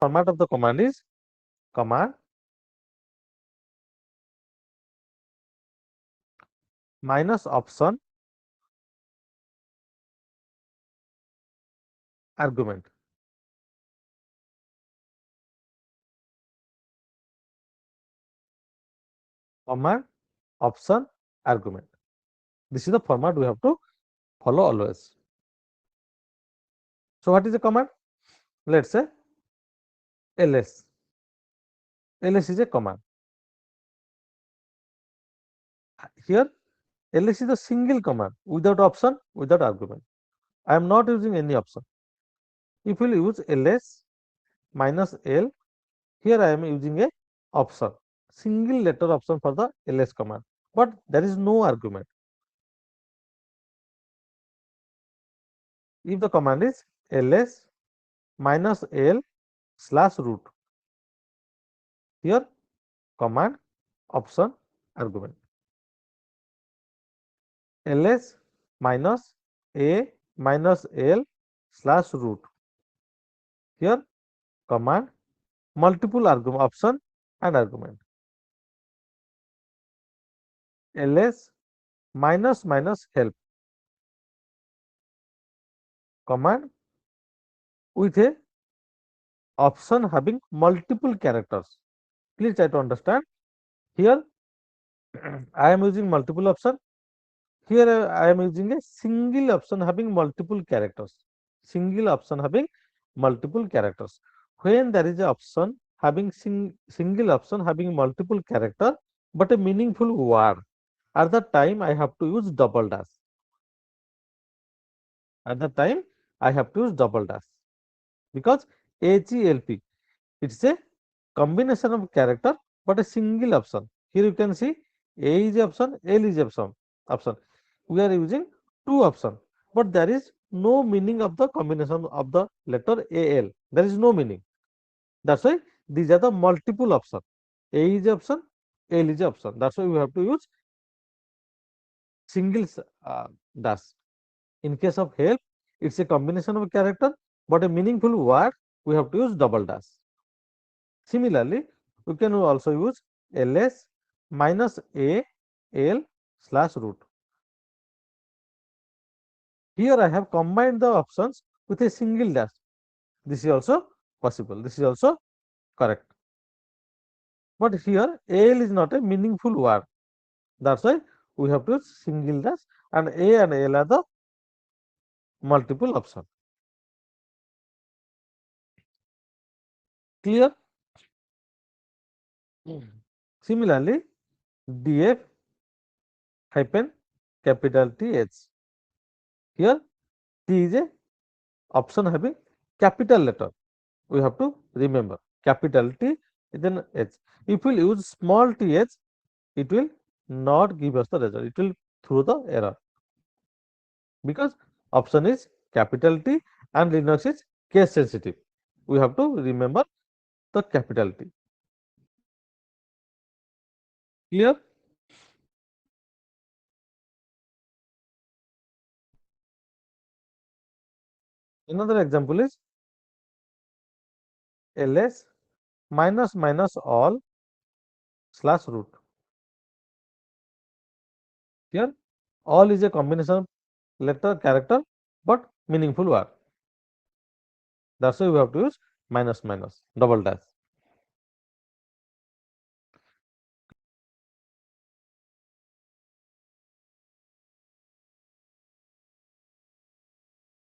format of the command is command minus option argument. Command option argument. This is the format we have to follow always. So what is the command? Let's say ls. ls is a command. Here ls is a single command without option, without argument. I am not using any option. If we use ls minus l, here I am using a option, single letter option for the ls command, but there is no argument. If the command is ls minus l slash root, here command option argument, ls minus a minus l slash root, here command multiple argument option and argument, ls minus minus help, command with a option having multiple characters. Please try to understand. Here I am using multiple option. Here I am using a single option having multiple characters. Single option having multiple characters. When there is a option having single option having multiple character, but a meaningful word, at that time I have to use double dash. At that time I have to use double dash because HELP, it's a combination of character but a single option. Here you can see A is option, L is option. We are using two option, but there is no meaning of the combination of the letter AL. There is no meaning. That's why these are the multiple option. A is option, L is option. That's why we have to use single dash. In case of help, it's a combination of character, but a meaningful word, we have to use double dash. Similarly, we can also use ls minus a l slash root. Here I have combined the options with a single dash. This is also possible. This is also correct. But here al is not a meaningful word. That's why we have to use single dash, and a and l are the multiple option. Clear? Similarly, df hyphen capital Th. Here T is a option having capital letter. We have to remember capital T then H. If we use small th, it will not give us the result. It will throw the error because option is capital T and Linux is case sensitive. We have to remember the capital T. Clear? Another example is ls minus minus all slash root. Here all is a combination of letter character but meaningful word. That's why we have to use minus minus double dash.